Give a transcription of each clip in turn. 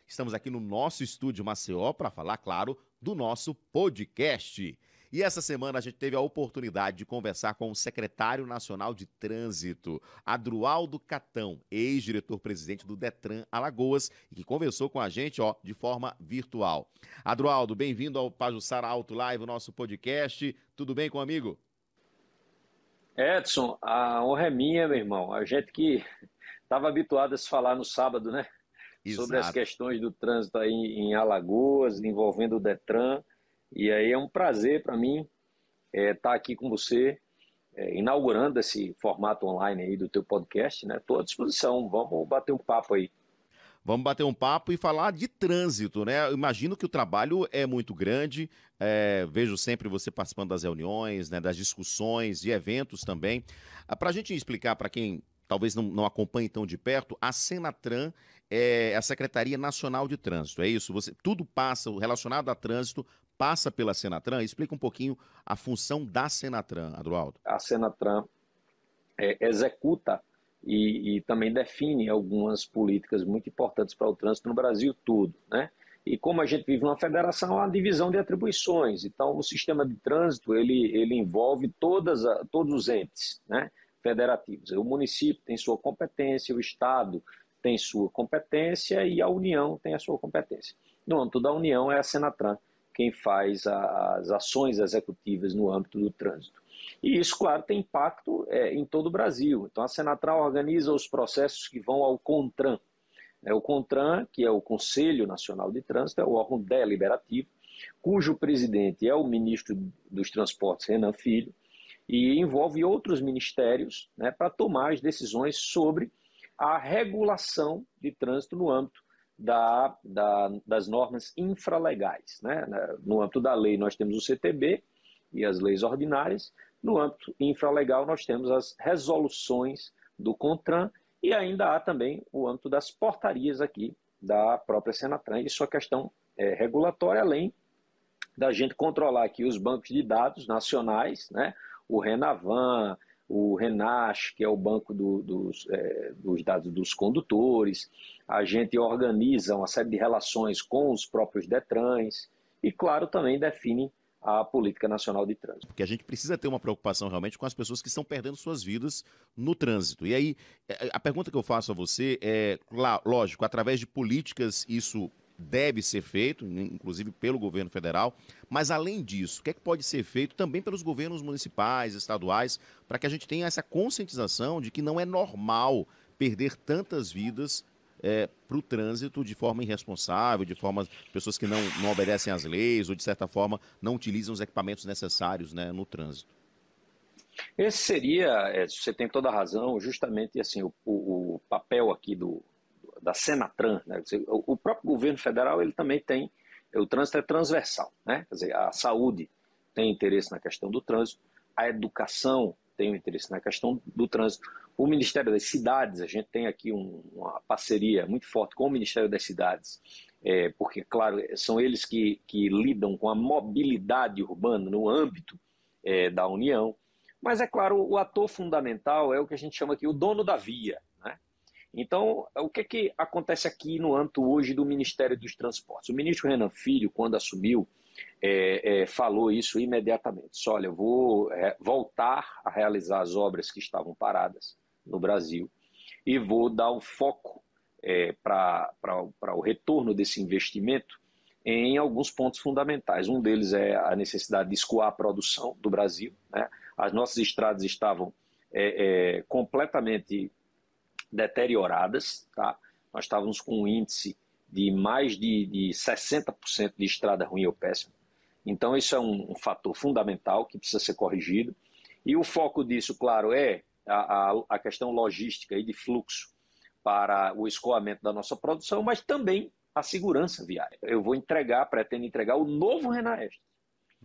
Estamos aqui no nosso estúdio Maceió para falar, claro, do nosso podcast. E essa semana a gente teve a oportunidade de conversar com o secretário nacional de Trânsito, Adroaldo Catão, ex-diretor-presidente do Detran Alagoas, e que conversou com a gente, de forma virtual. Adroaldo, bem-vindo ao Pajuçara Auto Live, o nosso podcast. Tudo bem com o amigo? Edson, a honra é minha, meu irmão. A gente que estava habituado a se falar no sábado, né? Sobre as Exato. questões do trânsito aí em Alagoas, envolvendo o Detran. E aí é um prazer para mim estar aqui com você, inaugurando esse formato online aí do teu podcast, né? Estou à disposição, vamos bater um papo aí. Vamos bater um papo e falar de trânsito, né? Eu imagino que o trabalho é muito grande, vejo sempre você participando das reuniões, né, das discussões, de eventos também. Para a gente explicar para quem talvez não acompanhe tão de perto, a Senatran é a Secretaria Nacional de Trânsito, é isso? Tudo passa, relacionado a trânsito, passa pela Senatran? Explica um pouquinho a função da Senatran, Adroaldo. A Senatran executa e também define algumas políticas muito importantes para o trânsito no Brasil todo, né? E como a gente vive numa federação, há uma divisão de atribuições. Então, o sistema de trânsito, ele envolve todos os entes, né, federativos. O município tem sua competência, o Estado tem sua competência e a União tem a sua competência. No âmbito da União, é a Senatran quem faz as ações executivas no âmbito do trânsito. E isso, claro, tem impacto em todo o Brasil. Então, a Senatran organiza os processos que vão ao CONTRAN. O CONTRAN, que é o Conselho Nacional de Trânsito, é o órgão deliberativo, cujo presidente é o ministro dos Transportes, Renan Filho, e envolve outros ministérios, né, para tomar as decisões sobre a regulação de trânsito no âmbito das normas infralegais, né? No âmbito da lei nós temos o CTB e as leis ordinárias, no âmbito infralegal nós temos as resoluções do CONTRAN e ainda há também o âmbito das portarias aqui da própria Senatran e sua questão regulatória, além da gente controlar aqui os bancos de dados nacionais, né? O Renavan, o Renash, que é o banco dos dados dos condutores, a gente organiza uma série de relações com os próprios Detrans e, claro, também define a Política Nacional de Trânsito. Porque a gente precisa ter uma preocupação realmente com as pessoas que estão perdendo suas vidas no trânsito. E aí, a pergunta que eu faço a você é, lógico, através de políticas isso deve ser feito, inclusive pelo governo federal, mas além disso, o que é que pode ser feito também pelos governos municipais, estaduais, para que a gente tenha essa conscientização de que não é normal perder tantas vidas para o trânsito de forma irresponsável, de forma pessoas que não obedecem às leis ou de certa forma não utilizam os equipamentos necessários, né, no trânsito. Esse seria, você tem toda a razão, justamente assim, o papel aqui da Senatran, né? O próprio governo federal ele também tem, o trânsito é transversal, né? Quer dizer, a saúde tem interesse na questão do trânsito, a educação tem interesse na questão do trânsito, o Ministério das Cidades, a gente tem aqui uma parceria muito forte com o Ministério das Cidades, porque, claro, são eles que lidam com a mobilidade urbana no âmbito da União, mas, é claro, o ator fundamental é o que a gente chama aqui o dono da via, né? Então, o que acontece aqui no âmbito hoje do Ministério dos Transportes? O ministro Renan Filho, quando assumiu, falou isso imediatamente. Disse, olha, eu vou voltar a realizar as obras que estavam paradas no Brasil e vou dar o foco para o retorno desse investimento em alguns pontos fundamentais. Um deles é a necessidade de escoar a produção do Brasil, né? As nossas estradas estavam completamente deterioradas, tá? Nós estávamos com um índice de mais de 60% de estrada ruim ou péssima. Então, isso é um fator fundamental que precisa ser corrigido. E o foco disso, claro, é a questão logística e de fluxo para o escoamento da nossa produção, mas também a segurança viária. Eu pretendo entregar o novo Renaeste.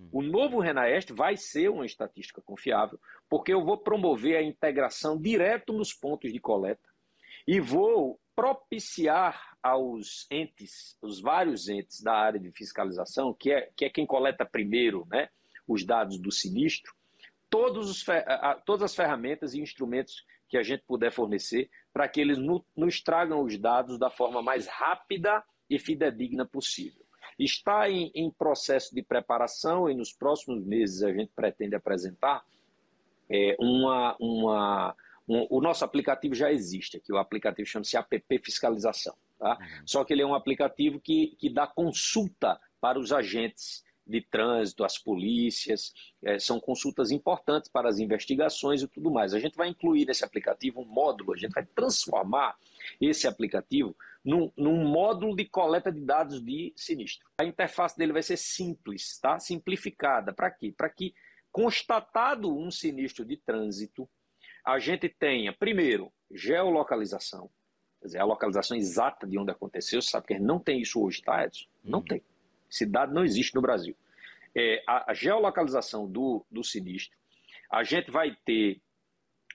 O novo Renaeste vai ser uma estatística confiável, porque eu vou promover a integração direto nos pontos de coleta e vou propiciar aos entes, os vários entes da área de fiscalização, que é quem coleta primeiro, né, os dados do sinistro, todas as ferramentas e instrumentos que a gente puder fornecer para que eles nos tragam os dados da forma mais rápida e fidedigna possível. Está em processo de preparação e nos próximos meses a gente pretende apresentar o nosso aplicativo já existe aqui, o aplicativo chama-se App Fiscalização. Tá? Só que ele é um aplicativo que dá consulta para os agentes de trânsito, as polícias, são consultas importantes para as investigações e tudo mais. A gente vai incluir nesse aplicativo um módulo, a gente vai transformar esse aplicativo num módulo de coleta de dados de sinistro. A interface dele vai ser simples, tá? Simplificada. Para quê? Para que, constatado um sinistro de trânsito, a gente tenha, primeiro, geolocalização, quer dizer, a localização exata de onde aconteceu. Você sabe que não tem isso hoje, tá, Edson? Não tem. Esse dado não existe no Brasil. A geolocalização do sinistro, a gente vai ter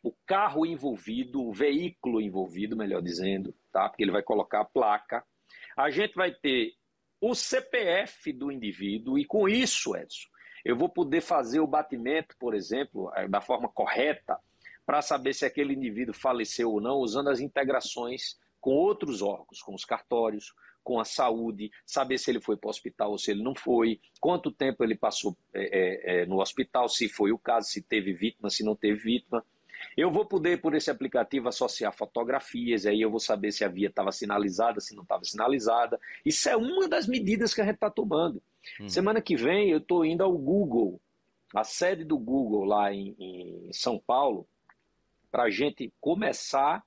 o carro envolvido, o veículo envolvido, melhor dizendo, tá? Porque ele vai colocar a placa. A gente vai ter o CPF do indivíduo e com isso, Edson, eu vou poder fazer o batimento, por exemplo, da forma correta para saber se aquele indivíduo faleceu ou não, usando as integrações com outros órgãos, com os cartórios, com a saúde, saber se ele foi para o hospital ou se ele não foi, quanto tempo ele passou no hospital, se foi o caso, se teve vítima, se não teve vítima. Eu vou poder, por esse aplicativo, associar fotografias, aí eu vou saber se a via estava sinalizada, se não estava sinalizada. Isso é uma das medidas que a gente está tomando. Semana que vem eu estou indo ao Google, a sede do Google lá em São Paulo, para a gente começar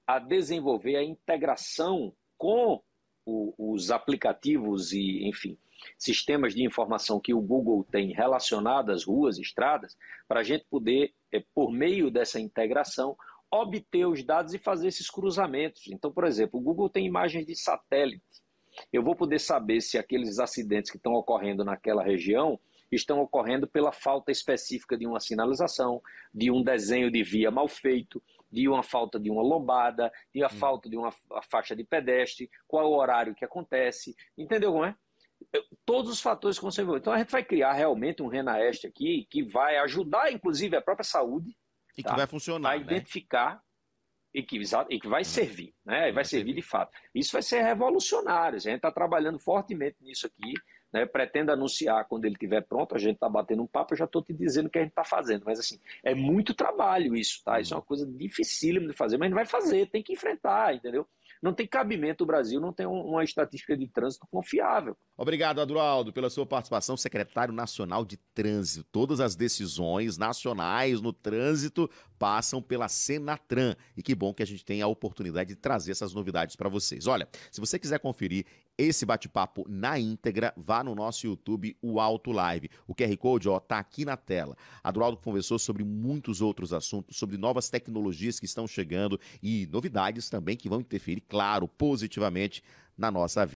a desenvolver a integração com os aplicativos e, enfim, sistemas de informação que o Google tem relacionado às ruas, estradas, para a gente poder, por meio dessa integração, obter os dados e fazer esses cruzamentos. Então, por exemplo, o Google tem imagens de satélite. Eu vou poder saber se aqueles acidentes que estão ocorrendo naquela região estão ocorrendo pela falta específica de uma sinalização, de um desenho de via mal feito, de uma falta de uma lombada, de uma falta de uma faixa de pedestre, qual é o horário que acontece, entendeu como é? Todos os fatores que você viu. Então a gente vai criar realmente um RENAEST aqui que vai ajudar, inclusive, a própria saúde e que vai funcionar, a identificar, né? E que vai servir, né? Vai servir de fato. Isso vai ser revolucionário. A gente está trabalhando fortemente nisso aqui, né? Pretendo anunciar quando ele estiver pronto. A gente está batendo um papo, eu já estou te dizendo o que a gente está fazendo. Mas assim, é muito trabalho isso, tá? Isso é uma coisa dificílima de fazer, mas a gente vai fazer, tem que enfrentar, entendeu? Não tem cabimento, o Brasil não tem uma estatística de trânsito confiável. Obrigado, Adroaldo, pela sua participação, secretário nacional de trânsito. Todas as decisões nacionais no trânsito passam pela Senatran. E que bom que a gente tem a oportunidade de trazer essas novidades para vocês. Olha, se você quiser conferir esse bate-papo na íntegra, vá no nosso YouTube, o Auto Live. O QR Code está aqui na tela. Adroaldo conversou sobre muitos outros assuntos, sobre novas tecnologias que estão chegando e novidades também que vão interferir, claro, positivamente na nossa vida.